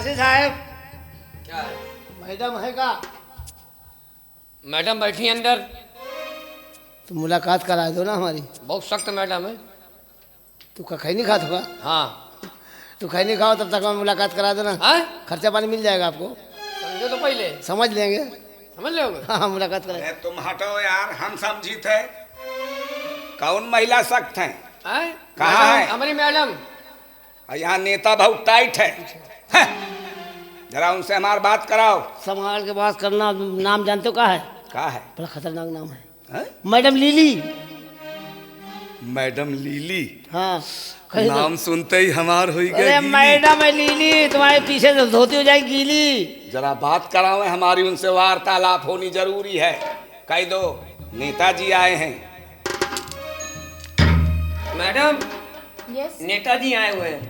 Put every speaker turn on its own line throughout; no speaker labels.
काशी साहब।
क्या है?
मैडम है का?
मैडम बैठी अंदर।
तो मुलाकात करा दो ना हमारी।
बहुत सख्त मैडम है।
तू का खैनी खा तो का?
हाँ।
तू खैनी खाओ तब तक हमें मुलाकात करा देना।
हाँ?
खर्चा पानी मिल जाएगा आपको।
समझो तो पहले
समझ लेंगे।
समझ लोगे।
हाँ मुलाकात करा।
तुम हटो यार, हम समझी थे। कौन महिला सख्त है? कहाँ है?
हमारी मैडम।
यहाँ नेता बहुत टाइट है। जरा उनसे हमारी बात कराओ।
संभाल के बात करना। नाम जानते हो क्या है?
क्या है?
बड़ा खतरनाक नाम है।
है?
मैडम लीली।
मैडम लीली।
हाँ
नाम सुनते ही हमार हुई गई।
अरे मैडम है लीली, तुम्हारे पीछे से धोती हो जाएगी गीली।
जरा बात कराओ, हमारी उनसे वार्तालाप होनी जरूरी है। कह दो नेताजी आए हैं।
Madam
yes.
नेताजी आए हुए हैं,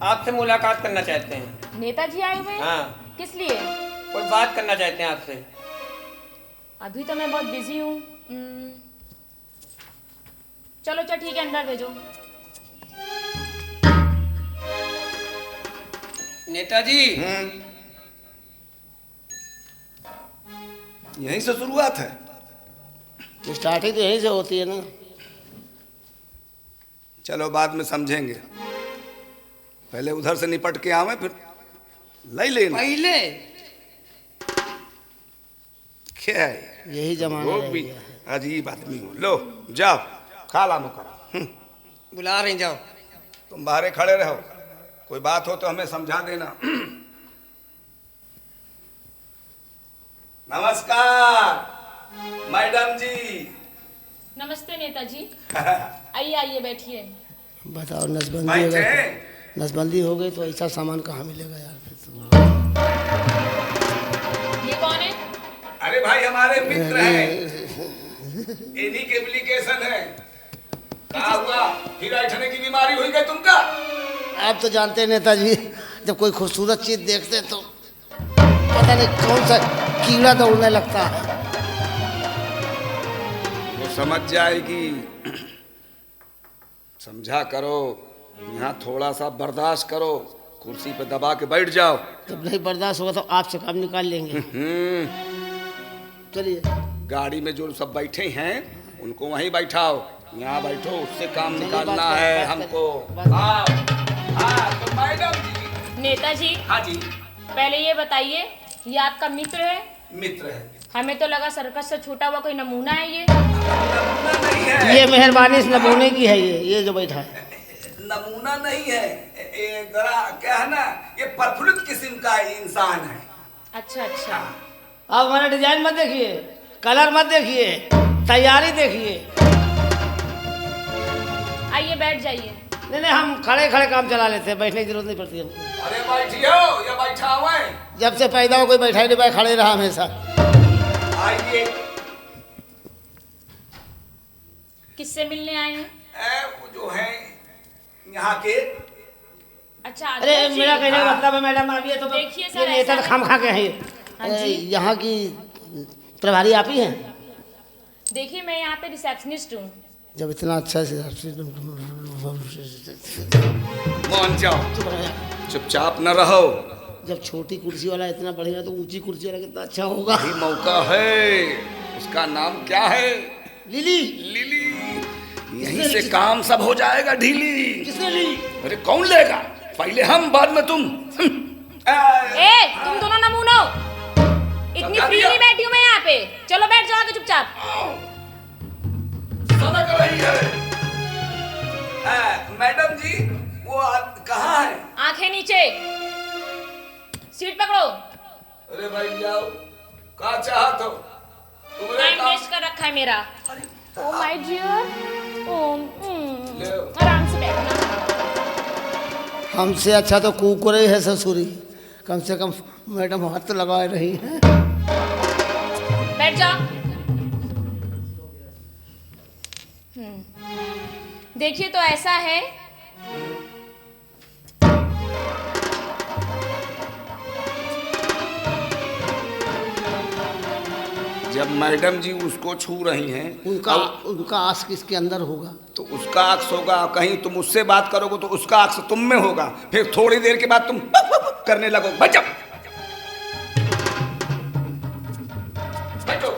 आपसे मुलाकात करना चाहते हैं।
नेताजी आए हुए हैं?
हाँ।
किस लिए?
कोई बात करना चाहते हैं आपसे।
अभी तो मैं बहुत बिजी हूँ। चलो चलो ठीक है, अंदर भेजो।
नेताजी।
यहीं से शुरुआत है।
स्टार्टिंग तो यहीं से होती है ना।
चलो बाद में समझेंगे, पहले उधर से निपट के आवे फिर ले लेना।
पहले
क्या है?
यही जमाना
वो
रह
भी
गया है।
अजीब आदमी हो। लो जाओ खाला मुकरा।
बुला रहे हैं, जाओ।
तुम बाहर खड़े रहो, कोई बात हो तो हमें समझा देना। नमस्कार मैडम जी।
नमस्ते नेताजी। आइए आइए बैठिए।
बताओ नसबंदी हो
बैठे।
गई, नसबंदी हो गई तो ऐसा सामान कहाँ मिलेगा यार।
ये कौन है?
अरे भाई हमारे मित्र हैं, इन्हीं के एप्लीकेशन है। कहा हुआ फिर ऐठने की बीमारी हुई गई तुमका?
आप तो जानते हैं नेताजी, जब कोई खूबसूरत चीज देखते तो पता नहीं कौन सा कीड़ा दौड़ने लगता है।
वो समझ जाएगी, समझा करो। यहाँ थोड़ा सा बर्दाश्त करो, कुर्सी पे दबा के बैठ जाओ।
जब नहीं बर्दाश्त होगा तो आपसे काम निकाल लेंगे। चलिए।
गाड़ी में जो सब बैठे हैं उनको वहीं बैठाओ। यहाँ बैठो, उससे काम निकालना
बात
है
करें,
हमको।
बात
तो मैडम जी।
नेताजी
हाँ जी।
पहले ये बताइए, ये आपका मित्र है?
मित्र है।
हमें तो लगा सर्कस से छूटा हुआ कोई नमूना है ये।
नमूना नहीं है।
ये मेहरबानी इस नमूने की है। ये जो बैठा है
नमूना नहीं है, ये जरा क्या है ना, ये प्रफुल्लित किस्म का इंसान है।
अच्छा अच्छा।
अब हमारा डिजाइन मत देखिए, कलर मत देखिए, तैयारी देखिए।
आइए बैठ जाइए।
नहीं नहीं, हम खड़े खड़े काम चला लेते हैं, बैठने की जरूरत नहीं पड़ती हमको।
अरे बैठियो या बैठा हुआ है?
जब से पैदा हो कोई बैठा ही नहीं, भाई खड़े रहा हमेशा।
आइए।
किससे मिलने आए हैं?
वो जो है यहाँ के।
अच्छा
अरे
अध्यक्ष जी।
मेरा कहने का मतलब है मैडम, आप ये तो
देखिए सर,
ये नेता
ऐसा
तो खाम खा के हैं
हाँ
ये।
जी।
यहाँ की प्रभारी आप ही हैं?
देखिए मैं यहाँ पे रिसेप्शनिस्ट हूँ।
जब इतना अच्छा से
मान जाओ,
चुप रहो यार।
चुपचाप न रहो।
जब छोटी कुर्सी वाला इतना बढ़िया तो ऊंची कुर्सी वाला कितना अच्छा होगा।
यही मौका है। उसका नाम क्या है?
लिली।
लिली। यहीं से काम सब हो जाएगा ढीली।
किसने ली?
अरे कौन लेगा? पहले हम, बाद में तुम।
ए तुम दोनों नमूना हो। इतनी फ्री नहीं बैठी हूँ मैं यहाँ पे। चलो बैठ जाओ आगे चुपचाप।
सनक रही है। मैडम जी वो कहाँ है?
आंखें नीचे, सीट पकड़ो।
अरे भाई जाओ, कहाँ चाहत हो? तुम्हारे
टाइम
काम
वेस्ट कर रखा है मेरा। Oh my dear.
ले आओ।
आराम से बैठना।
हमसे अच्छा तो कुकुरे है ससुरी। कम से कम मैडम हाथ तो लगा रही हैं।
बैठ जाओ। देखिए तो ऐसा है,
जब मैडम जी उसको छू रही हैं
उनका आस किसके अंदर होगा?
तो उसका अक्स होगा। कहीं तुम उससे बात करोगे तो उसका अक्स तुम में होगा। फिर थोड़ी देर के बाद तुम करने लगो। बैठो बैठो।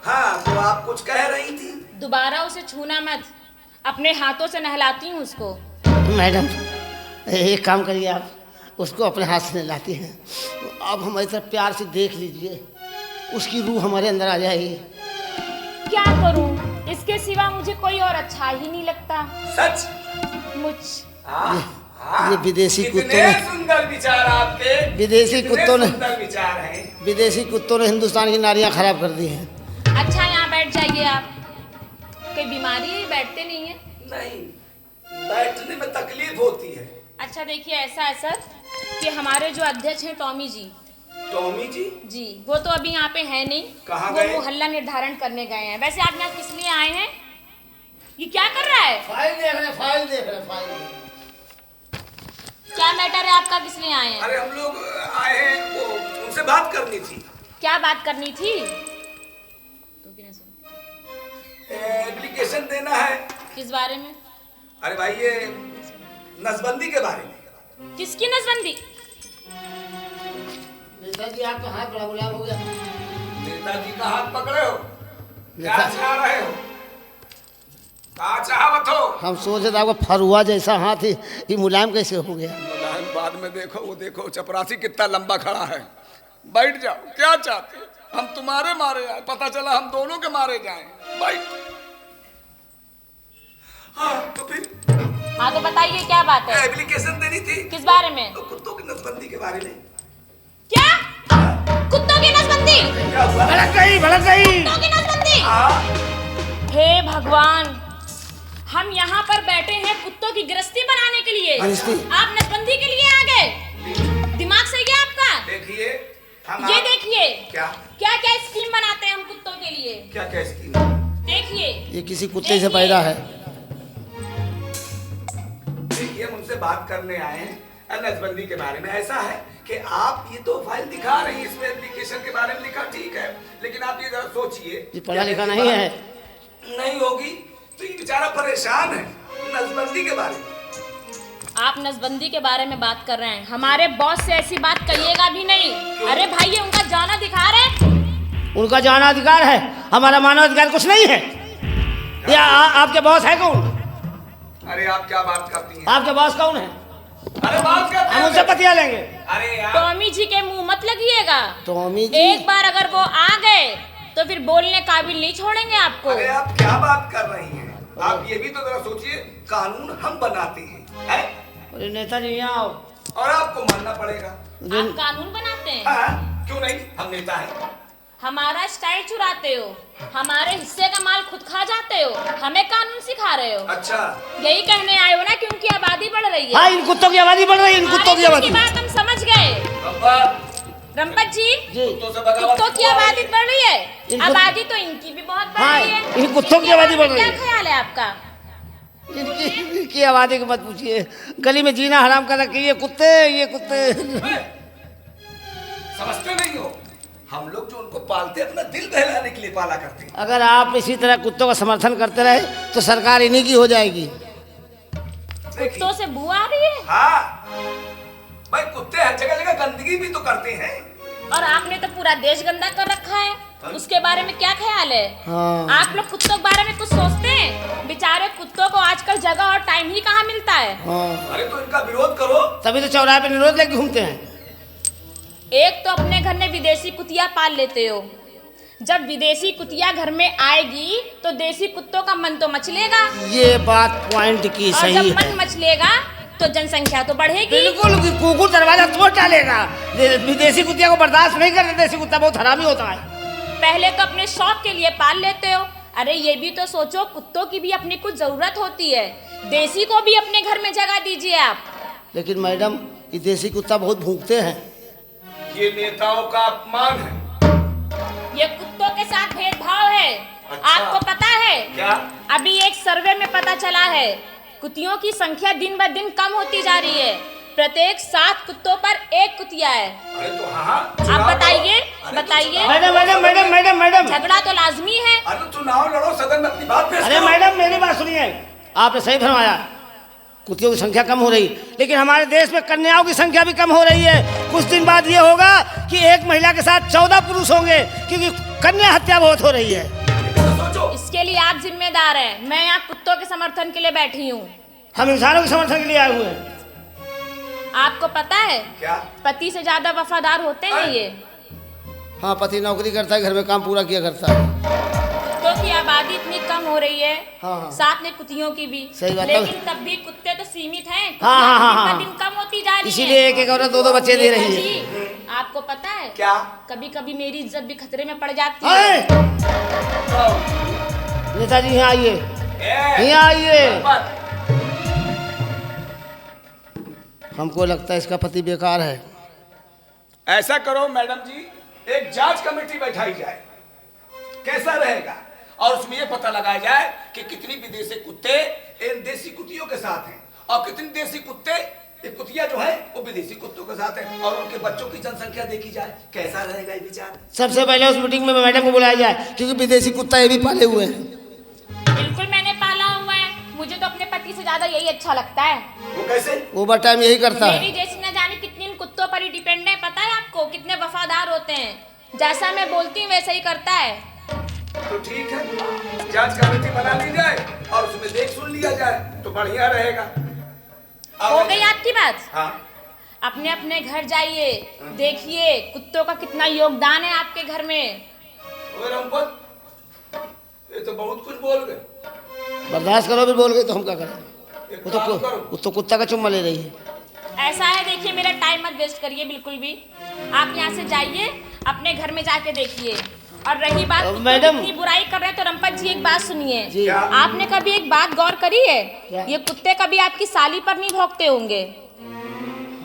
हाँ, तो आप कुछ कह रही थी?
दोबारा उसे छूना मत, अपने हाथों से नहलाती हूँ उसको।
मैडम एक काम करिए, आप उसको अपने हाथ से नहलाती हैं, आप हमारी तरफ प्यार से देख लीजिए, उसकी रूह हमारे अंदर आ जाएगी।
क्या करूँ, इसके सिवा मुझे कोई और अच्छा ही नहीं लगता।
सच?
मुझ
ये विदेशी कुत्तों
कितने
ने,
सुंदर विचार आपके।
विदेशी
कितने
कुत्तों ने,
सुंदर विचार हैं।
विदेशी कुत्तों ने हिंदुस्तान की नारियां खराब कर दी हैं।
अच्छा यहाँ बैठ जाइए आप। कोई बीमारी है, बैठते नहीं है?
नहीं, बैठने में तकलीफ होती है।
अच्छा देखिए, ऐसा है सर कि हमारे जो अध्यक्ष हैं टॉमी जी,
टॉमी जी?
जी वो तो अभी यहाँ पे है नहीं।
कहाँ
वो
गए?
मोहल्ला निर्धारण करने गए हैं। वैसे आप यहाँ किस लिए आए हैं? ये क्या कर रहा है?
फाइल देख रहे, फाइल देख रहे, फाइल।
क्या मैटर है आपका, किस लिए आए हैं?
अरे हम लोग आए हैं, वो उनसे बात करनी थी।
क्या बात करनी थी? तो भी ना सुन।
एप्लीकेशन देना है।
किस बारे में?
अरे भाई ये नसबंदी के बारे में।
किसकी नसबंदी?
नेताजी आपका हाथ बड़ा गुलाब हो गया।
नेताजी का हाथ पकड़े हो? क्या चाह रहे हो? क्या चाहत हो?
हम सोच रहे थे आपका फरुआ जैसा हाथ ही ये मुलायम कैसे हो गया।
मुलायम बाद में देखो, वो देखो चपरासी कितना लंबा खड़ा है। बैठ जाओ, क्या चाहते? हम तुम्हारे मारे आए, पता चला हम दोनों के मारे जाएं। बैठ। हाँ तो फिर?
हाँ तो बताइए क्या बात है?
एप्लीकेशन देनी थी।
किस बारे में?
तो कुत्तों की नसबंदी के बारे में।
क्या? कुत्तों की नसबंदी?
क्या हुआ?
भड़क गई, भड़क गई।
कुत्तों की नसबंदी?
हाँ।
हे भगवान, हम यहाँ पर बैठे हैं कुत्तों की गृहस्थी बनाने के लिए,
गृहस्थी?
आप नसबंदी के लिए आ गए? दिमाग सही है आपका?
देखिए
ये देखिए
क्या
क्या क्या स्कीम बनाते हैं हम कुत्तों के लिए।
क्या क्या स्कीम?
देखिए
ये किसी कुत्ते से पैदा है।
देखिए हम उनसे बात करने आए हैं नसबंदी के बारे में। ऐसा है कि आप ये तो फाइल दिखा रही हैं, इसमें एप्लीकेशन के बारे में लिखा, ठीक है, लेकिन आप ये जरा सोचिए,
ये पढ़ा लिखा नहीं है।
नहीं होगी तो ये बेचारा परेशान है। नसबंदी के बारे में
आप नसबंदी के बारे में बात कर रहे हैं, हमारे बॉस से ऐसी बात कहिएगा भी नहीं। अरे भाई ये उनका जाना अधिकार है।
उनका जाना अधिकार है, हमारा मानव अधिकार कुछ नहीं है। या आपके बॉस है कौन?
अरे आप क्या बात करती हैं?
आपके बॉस कौन है?
अरे बात करते
हम
हैं।
उनसे बतिया लेंगे।
अरे यार
टॉमी जी के मुंह मत लगिएगा।
टॉमी जी?
एक बार अगर वो आ गए तो फिर बोलने काबिल नहीं छोड़ेंगे आपको।
अरे आप क्या बात कर रही हैं? आप ये भी तो जरा सोचिए, कानून हम बनाते हैं, है?
अरे नेताजी यहाँ आओ।
और आपको मानना पड़ेगा।
आप कानून बनाते हैं?
हाँ, क्यों नहीं, हम नेता हैं।
हमारा स्टाइल चुराते हो, हमारे हिस्से का माल खुद खा जाते हो, हमें कानून सिखा रहे हो।
अच्छा
यही कहने आए हो ना कि उनकी आबादी बढ़ रही है।
हाँ, इन कुत्तों की आबादी बढ़ रही है, इन कुत्तों की
हमारे
आबादी।
दिल की बात हम समझ गए। रंपत जी,
कुत्तों से बगावत
कुत्तों की आबादी बढ़ रही है।
इनको-
आबादी तो इनकी भी बहुत बढ़
हाँ,
रही है।
इन कुत्तों की आबादी बढ़ रही है।
क्या ख्याल है आपका?
इनकी आबादी की मत पूछिए, गली में जीना हराम कर रखे ये कुत्ते, ये कुत्ते।
समझते नहीं हो, हम लोग जो उनको पालते हैं अपना दिल बहलाने के लिए पाला करते हैं।
अगर आप इसी तरह कुत्तों का समर्थन करते रहे तो सरकार इन्हीं की हो जाएगी।
कुत्तों से बू आ रही है।
हाँ भाई, कुत्ते हर जगह जगह गंदगी भी तो करते हैं।
और आपने तो पूरा देश गंदा कर रखा है, उसके बारे में क्या ख्याल है?
हाँ।
आप लोग कुत्तों के बारे में कुछ सोचते हैं? बेचारे कुत्तों को आजकल जगह और टाइम ही कहाँ मिलता है।
हाँ,
अरे तो इनका विरोध करो।
तभी तो चौराहे पे निरोध लेके घूमते हैं।
एक तो अपने घर में विदेशी कुतिया पाल लेते हो, जब विदेशी कुतिया घर में आएगी तो देसी कुत्तों का मन तो मचलेगा,
ये बात पॉइंट की
और
सही
जब
है।
मन मचलेगा तो जनसंख्या तो बढ़ेगी।
बिल्कुल, कुकुर दरवाजा तोड़ डालेगा। विदेशी कुतिया को बर्दाश्त नहीं करते, देसी कुत्ता बहुत हरामी होता है।
पहले तो अपने शौक के लिए पाल लेते हो, अरे ये भी तो सोचो, कुत्तों की भी अपनी कुछ जरूरत होती है। देसी को भी अपने घर में जगह दीजिए आप।
लेकिन मैडम, ये देसी कुत्ता बहुत भूखते हैं।
ये नेताओं का अपमान है।
ये कुत्तों के साथ भेदभाव है।
अच्छा।
आपको पता है
क्या?
अभी एक सर्वे में पता चला है कुतियों की संख्या दिन ब दिन कम होती जा रही है। प्रत्येक 7 कुत्तों पर 1 कुतिया है।
अरे तो हाँ,
आप बताइए, बताइए।
Madam madam madam madam madam,
झगड़ा तो लाजमी है।
अरे चुनाव लड़ो, सदन में अपनी बात पेश
अरे
करो।
मैडम मेरी बात सुनिए, आपने सही फरमाया। कुतियों की संख्या कम हो रही, लेकिन हमारे देश में कन्याओं की संख्या भी कम हो रही है। कुछ दिन बाद ये होगा कि एक महिला के साथ 14 पुरुष होंगे, क्योंकि कन्या हत्या बहुत हो रही है।
इसके लिए आप जिम्मेदार हैं। मैं यहाँ कुत्तों के समर्थन के लिए बैठी हूँ।
हम इंसानों के समर्थन के लिए आए हुए हैं।
आपको पता है
क्या?
पति से ज्यादा वफादार होते हैं ये।
हाँ, पति नौकरी करता है, घर में काम पूरा किया करता है।
कुत्तों की आबादी इतनी कम हो रही है,
हाँ।
साथ में कुतियों की भी।
सही बात।
लेकिन तब भी कुत्ते तो सीमित हैं।
हाँ।
दिन कम होती जा रही है।
इसीलिए एक औरत 2 बच्चे दे रही है।
जी, आपको पता है
क्या?
कभी कभी मेरी इज्जत भी खतरे में पड़ जाती है।
नेताजी यहाँ आइए, यहाँ आइए। हमको लगता है इसका पति बेकार है।
ऐसा करो मैडम जी, एक जांच कमेटी बैठाई जाए, कैसा रहेगा, और उसमें ये पता लगाया जाए कि कितनी विदेशी कुत्ते इन देसी कुतियों के साथ हैं और कितनी देसी कुत्ते ये कुतिया जो है वो विदेशी कुत्तों के साथ है, और उनके बच्चों की जनसंख्या देखी जाए, कैसा रहेगा ये विचार।
सबसे पहले उस मीटिंग में मैडम को बुलाया जाए, क्योंकि विदेशी कुत्ता ये भी पाले हुए हैं।
बिल्कुल मैंने पाला हुआ है। मुझे तो अपने पति से ज्यादा यही अच्छा लगता है।
वो कैसे?
ओवर टाइम यही करता है।
मेरी जैसी न जाने कितनी इन कुत्तों पर ही डिपेंड है। पता है आपको कितने वफादार होते हैं। जैसा मैं बोलती हूँ वैसा ही करता है।
तो ठीक है, जांच कमेटी बना ली जाए और उसमें देख सुन लिया जाए तो बढ़िया रहेगा।
हो गई आपकी बात?
हाँ।
अपने अपने घर जाइए, देखिए कुत्तों का कितना योगदान है आपके घर में।
और हम ये तो बहुत कुछ बोल गए।
बर्दाश्त करो, भी बोल गए तो हम क्या करें।
एक
वो
काम करो।
तो कुत्ता का चुम्मा ले रही है।
ऐसा है, देखिए मेरा टाइम मत वेस्ट करिए बिल्कुल भी। आप यहाँ से जाइए, अपने घर में जाके देखिए। और रही बात
मैडम,
इतनी बुराई कर रहे हैं तो रंपत जी एक बात सुनिए।
जी।
आपने कभी एक बात गौर करी है?
क्या?
ये कुत्ते कभी आपकी साली पर नहीं भौंकते होंगे।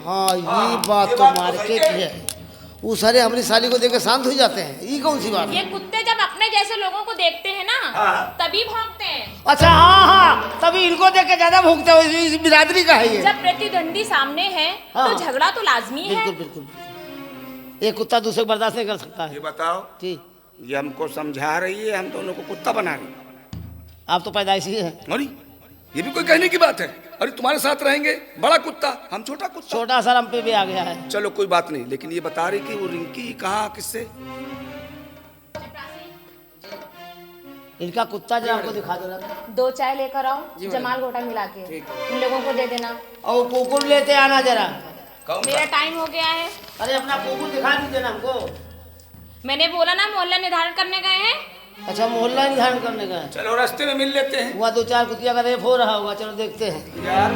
हाँ, ये बात तो मार्केट है। वो सारे हमारी साली को देकर शांत हो जाते हैं। ये कौन सी बात है?
ये कुत्ते जब अपने जैसे लोगों को देखते हैं ना, तभी भौंकते हैं।
अच्छा, हाँ, तभी इनको देख के ज्यादा भूखते हो। इस बिरादरी का है ये।
जब प्रतिद्वंदी सामने है
हाँ।
तो झगड़ा तो लाजमी है।
बिल्कुल बिल्कुल। एक कुत्ता दूसरे को बर्दाश्त नहीं कर सकता
ये
है।
बताओ,
जी,
ये हमको समझा रही है, हम दोनों को कुत्ता बना रही है।
आप तो पैदाइशी है।
अरे ये भी कोई कहने की बात है? अरे तुम्हारे साथ रहेंगे बड़ा कुत्ता, हम छोटा कुत्ता।
छोटा सा हम पे भी आ गया है।
चलो कोई बात नहीं, लेकिन ये बता रही कि वो रिंकी कहाँ, किससे?
इनका कुत्ता जरा हमको दिखा दो ना।
2 चाय लेकर आओ, जमाल घोटा मिला के इन लोगों को दे देना।
और वो कुकुर लेते आना जरा।
मेरा टाइम हो गया है।
अरे अपना कुकुर दिखा दीजिए ना हमको।
मैंने बोला ना मोहल्ला निर्धारण करने गए हैं।
अच्छा, मोहल्ला निर्धारण करने का है।
चलो रास्ते में मिल लेते हैं।
हुआ 2-4 कुतिया का रेप हो रहा होगा, चलो देखते हैं।
यार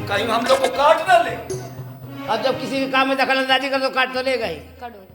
कहीं हम लोग को काट ना ले।
अब जब किसी के काम में दखल अंदाजी कर तो काट तो लेगा ही।
करो।